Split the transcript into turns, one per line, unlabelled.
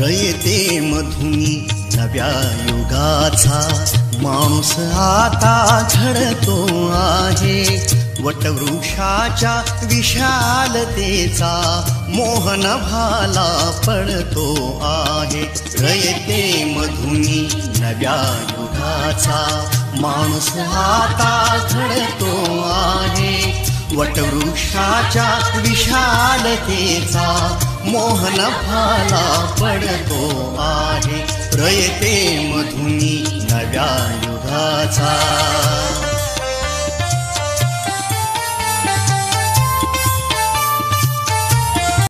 रयते मधुनी नव्या युगाचा माणूस आता घडतो आहे. वटवृक्षाच्या विशालतेचा मोहन भाला पडतो आहे. रयते मधुनी नव्या युगाचा माणूस आता घडतो आहे. वटवृक्षाच्या विशालतेचा मोहन भाला पडतो आहे. रयते मधुनी नव्या युगाचा.